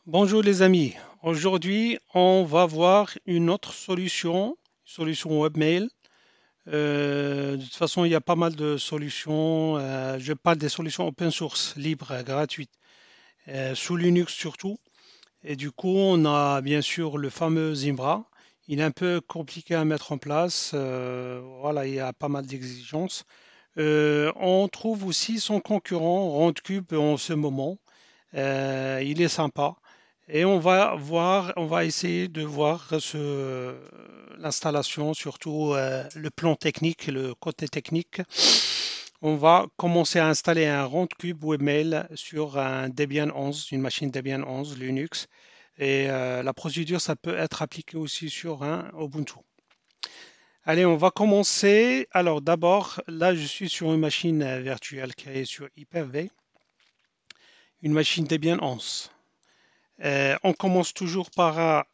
Bonjour les amis, aujourd'hui on va voir une autre solution webmail. De toute façon, il y a pas mal de solutions. Je parle des solutions open source, libres, gratuites, sous Linux surtout. Et du coup, on a bien sûr le fameux Zimbra. Il est un peu compliqué à mettre en place. Voilà, il y a pas mal d'exigences. On trouve aussi son concurrent Roundcube en ce moment. Il est sympa. Et on va essayer de voir l'installation, surtout le plan technique, le côté technique. On va commencer à installer un Roundcube Webmail sur un Debian 11, une machine Debian 11 Linux. Et la procédure, ça peut être appliqué aussi sur un Ubuntu. Allez, on va commencer. Alors d'abord, là, je suis sur une machine virtuelle créée sur Hyper-V, une machine Debian 11. On commence toujours par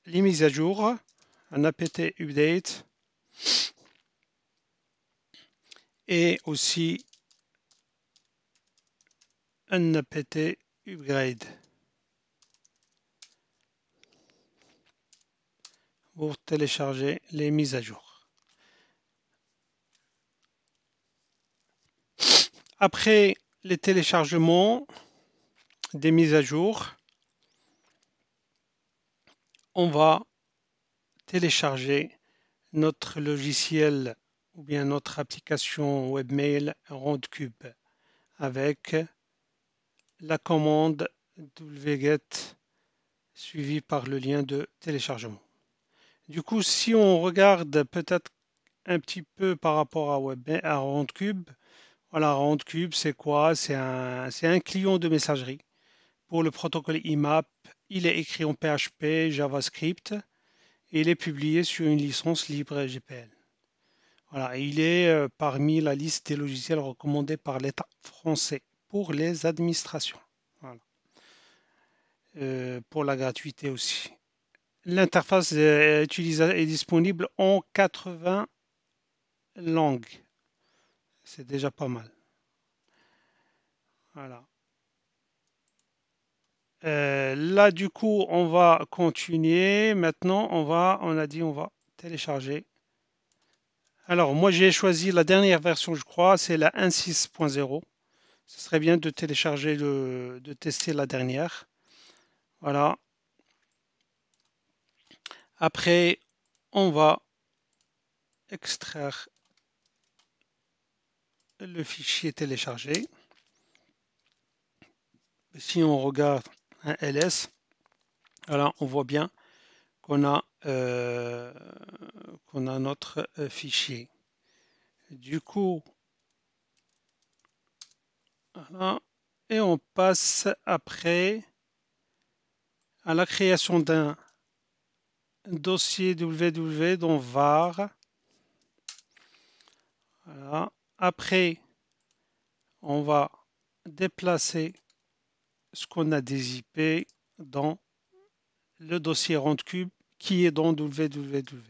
les mises à jour, un apt update et aussi un apt upgrade pour télécharger les mises à jour. Après les téléchargements des mises à jour, on va télécharger notre logiciel ou bien notre application webmail Roundcube avec la commande wget suivie par le lien de téléchargement. Du coup, si on regarde peut-être un petit peu par rapport à Roundcube, voilà, Roundcube, c'est quoi? C'est un client de messagerie pour le protocole IMAP. Il est écrit en PHP, JavaScript et il est publié sur une licence libre GPL. Voilà, il est parmi la liste des logiciels recommandés par l'État français pour les administrations. Voilà. Pour la gratuité aussi. L'interface est disponible en 80 langues. C'est déjà pas mal. Voilà. Là, du coup, on va continuer. Maintenant, on a dit, on va télécharger. Alors, moi, j'ai choisi la dernière version, je crois, c'est la 1.6.0. Ce serait bien de télécharger, de tester la dernière. Voilà. Après, on va extraire le fichier téléchargé. Si on regarde un ls, voilà, on voit bien euh, qu'on a notre fichier. Du coup, voilà, et on passe après à la création d'un dossier www dans var. Voilà. Après, on va déplacer ce qu'on a des IP dans le dossier Roundcube qui est dans www.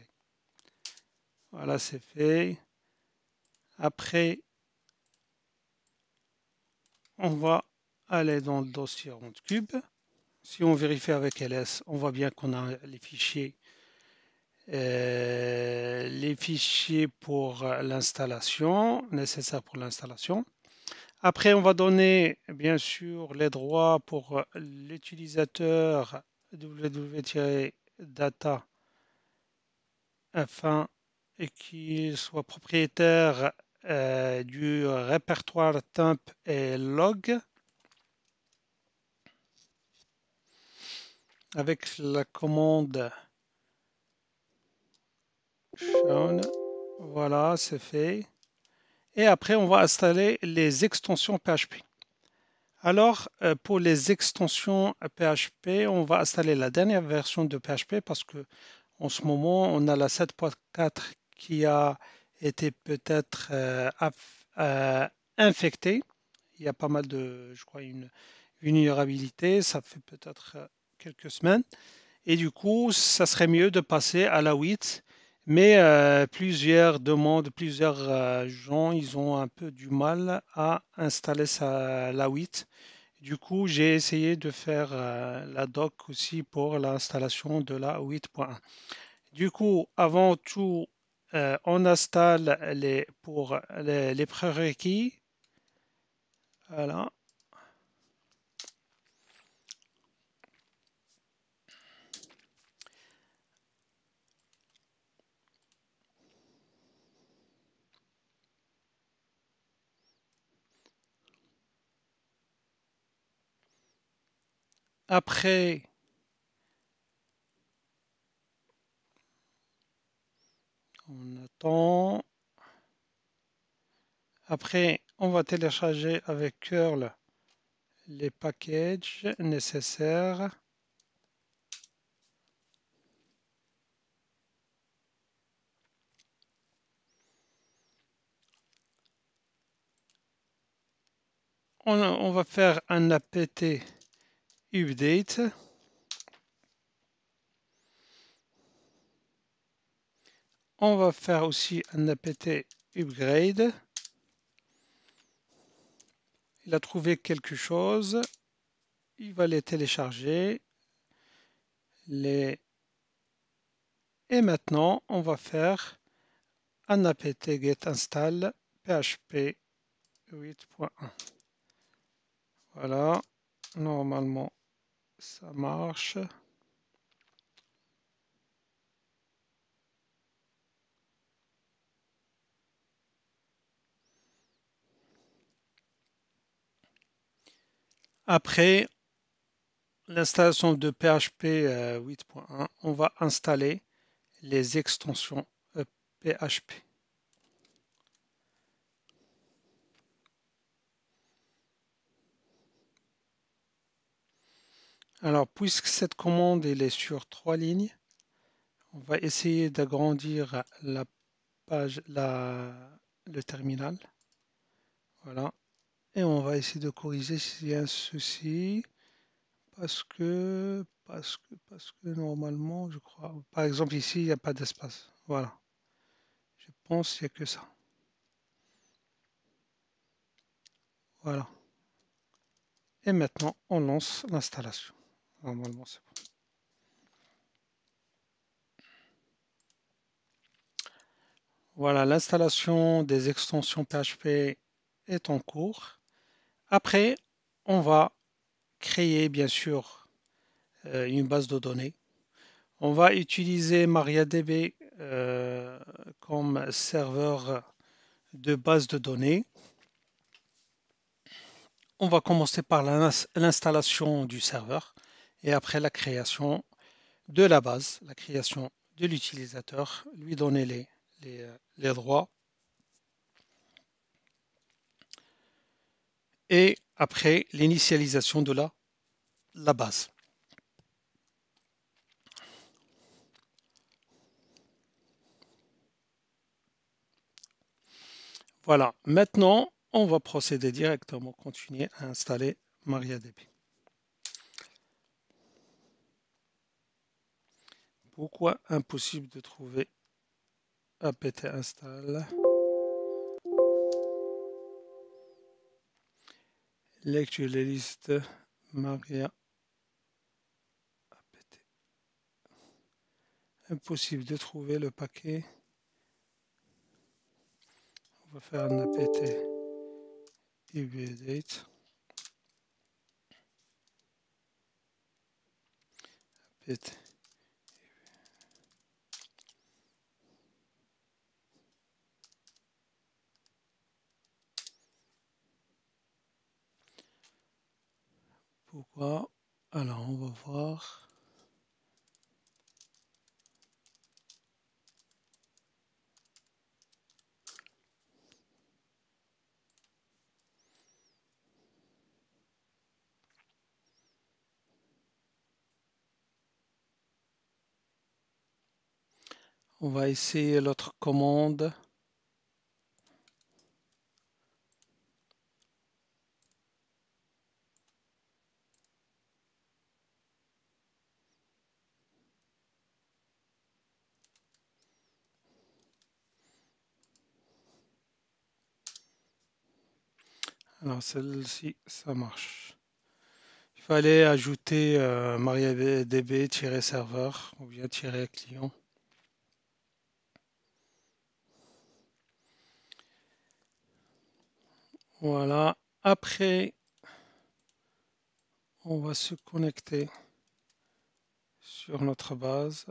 Voilà, c'est fait. Après, on va aller dans le dossier Roundcube. Si on vérifie avec ls, on voit bien qu'on a les fichiers pour l'installation, nécessaires pour l'installation. Après, on va donner bien sûr les droits pour l'utilisateur www-data afin qu'il soit propriétaire du répertoire temp et log avec la commande shown. Voilà, c'est fait. Et après, on va installer les extensions PHP. Alors, pour les extensions PHP, on va installer la dernière version de PHP parce que en ce moment, on a la 7.4 qui a été peut-être infectée. Il y a pas mal de, je crois, une vulnérabilité. Ça fait peut-être quelques semaines. Et du coup, ça serait mieux de passer à la 8. Mais plusieurs demandes, plusieurs gens, ils ont un peu du mal à installer la 8. Du coup, j'ai essayé de faire la doc aussi pour l'installation de la 8.1. Du coup, avant tout, on installe les prérequis. Voilà. Après, on attend. Après, on va télécharger avec curl les packages nécessaires. On va faire un apt update. On va faire aussi un apt upgrade. Il a trouvé quelque chose. Il va les télécharger. Et maintenant, on va faire un apt get install php 8.1. Voilà. Normalement, ça marche. Après l'installation de PHP 8.1, on va installer les extensions PHP. Alors, puisque cette commande elle est sur 3 lignes, on va essayer d'agrandir la page, le terminal. Voilà. Et on va essayer de corriger s'il y a un souci. Parce que normalement, je crois, par exemple ici, il n'y a pas d'espace. Voilà. Je pense qu'il n'y a que ça. Voilà. Et maintenant, on lance l'installation. Normalement, c'est bon. Voilà, l'installation des extensions PHP est en cours. Après, on va créer, bien sûr, une base de données. On va utiliser MariaDB comme serveur de base de données. On va commencer par l'installation du serveur et après la création de la base, la création de l'utilisateur, lui donner les droits et après l'initialisation de la base. Voilà, maintenant on va procéder directement, continuer à installer MariaDB. Pourquoi impossible de trouver apt install? Lecture les listes Maria apt. Impossible de trouver le paquet. On va faire un apt update. Apt. Pourquoi? Alors on va voir. On va essayer l'autre commande. Alors celle-ci, ça marche. fallait ajouter MariaDB-serveur ou bien -client. Voilà. Après, on va se connecter sur notre base.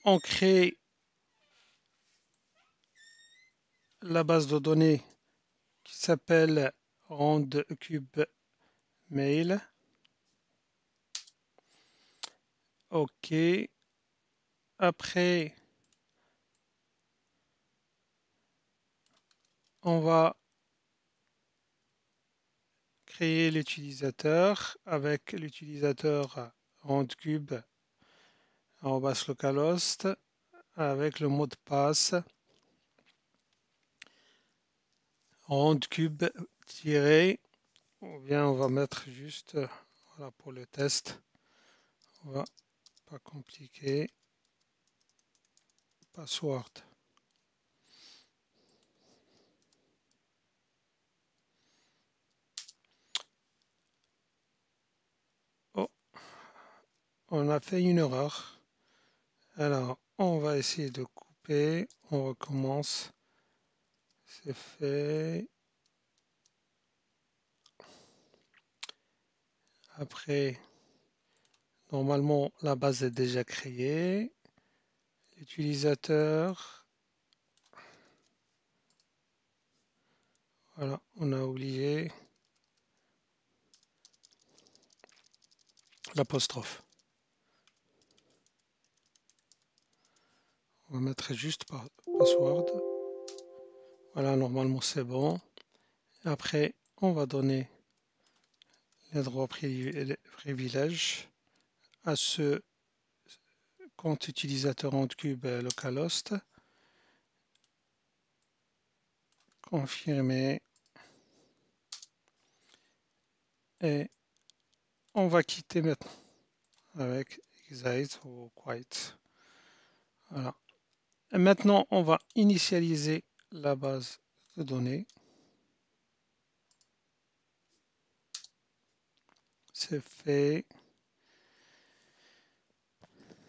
On crée la base de données qui s'appelle RondCube Mail. OK. Après, on va créer l'utilisateur avec l'utilisateur RondCube @localhost avec le mot de passe RondCube ou bien on va mettre juste voilà, pour le test. On va pas compliquer. Password. Oh, on a fait une erreur. Alors, on va essayer de couper. On recommence. C'est fait. Après, normalement, la base est déjà créée. L'utilisateur. Voilà, on a oublié l'apostrophe. On va mettre juste password. Voilà, normalement c'est bon. Après, on va donner les droits privilèges à ce compte utilisateur RondCube localhost. Confirmer. Et on va quitter maintenant avec exit ou quit. Voilà. Et maintenant, on va initialiser la base de données. C'est fait.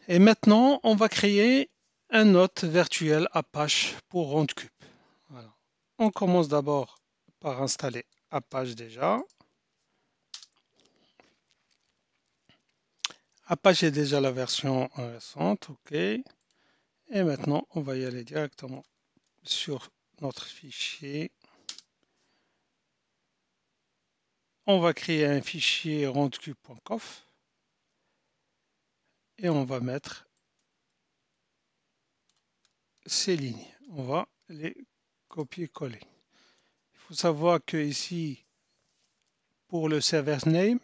Et maintenant, on va créer un hôte virtuel Apache pour RondCube. Voilà. On commence d'abord par installer Apache déjà. Apache est déjà la version récente, OK. Et maintenant, on va y aller directement sur notre fichier. On va créer un fichier rondcube.conf et on va mettre ces lignes. On va les copier-coller. Il faut savoir que ici, pour le server name,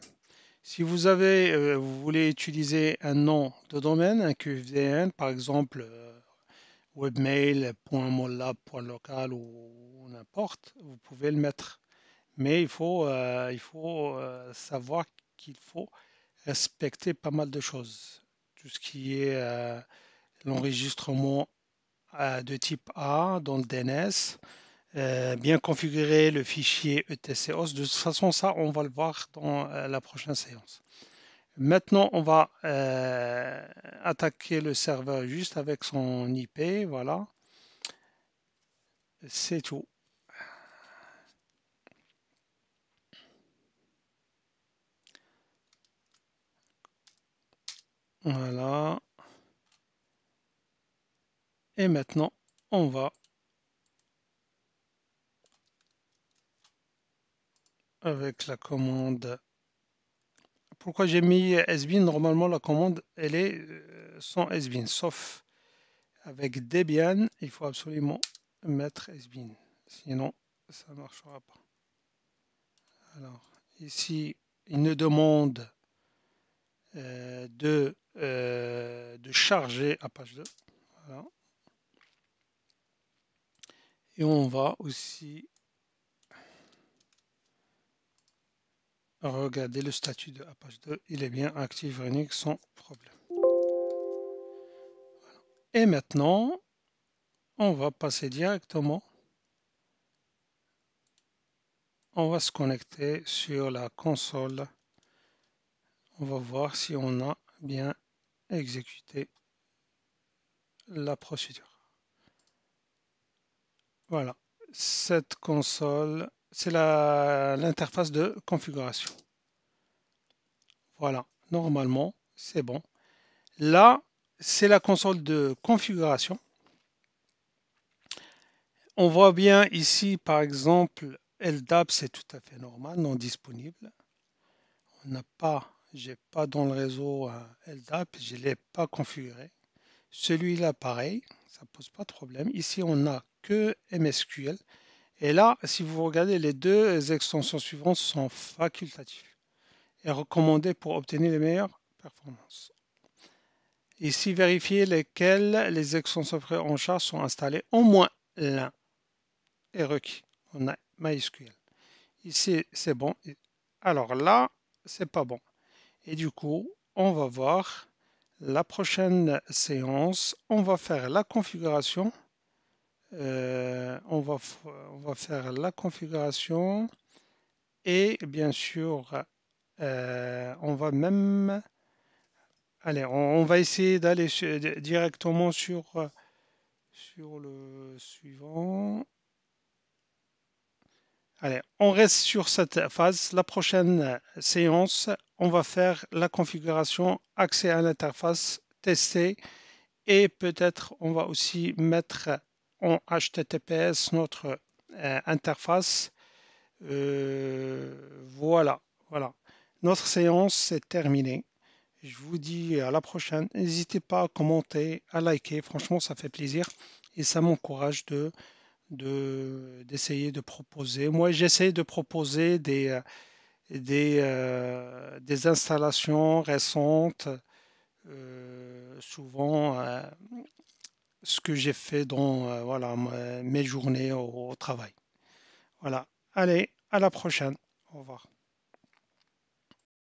si vous voulez utiliser un nom de domaine, un QFDN, par exemple webmail.mollab.local ou n'importe, vous pouvez le mettre. Mais il faut savoir qu'il faut respecter pas mal de choses. Tout ce qui est l'enregistrement de type A dans le DNS, bien configurer le fichier etc-host. De toute façon, ça, on va le voir dans la prochaine séance. Maintenant, on va attaquer le serveur juste avec son IP. Voilà, c'est tout. Voilà. Et maintenant, on va avec la commande. Pourquoi j'ai mis sbin? Normalement, la commande, elle est sans sbin, sauf avec Debian, il faut absolument mettre sbin. Sinon, ça ne marchera pas. Alors, ici, il nous demande de charger Apache 2. Voilà. Et on va aussi regarder le statut de Apache 2. Il est bien actif running sans problème. Voilà. Et maintenant, on va passer directement on va se connecter sur la console. On va voir si on a bien exécuté la procédure. Voilà, cette console, c'est l'interface de configuration. Voilà, normalement, c'est bon. Là, c'est la console de configuration. On voit bien ici, par exemple, LDAP, c'est tout à fait normal, non disponible. On n'a pas, j'ai pas dans le réseau un LDAP, je ne l'ai pas configuré. Celui-là, pareil, ça pose pas de problème. Ici, on n'a que MSQL. Et là, si vous regardez, les deux extensions suivantes sont facultatives et recommandées pour obtenir les meilleures performances. Ici, vérifier lesquelles les extensions prises en charge sont installées. Au moins l'un est requis. On a MySQL. Ici, c'est bon. Alors là, c'est pas bon. Et du coup, on va voir la prochaine séance. On va faire la configuration. On va faire la configuration. Et bien sûr, on va même... Allez, on va essayer d'aller directement sur le suivant. Allez, on reste sur cette phase. La prochaine séance, on va faire la configuration, accès à l'interface, tester et peut-être on va aussi mettre en HTTPS notre interface. Voilà, voilà. Notre séance est terminée. Je vous dis à la prochaine. N'hésitez pas à commenter, à liker. Franchement, ça fait plaisir et ça m'encourage d'essayer de proposer. Moi, j'essaie de proposer des installations récentes, souvent ce que j'ai fait dans voilà, mes journées au travail. Voilà. Allez, à la prochaine. Au revoir.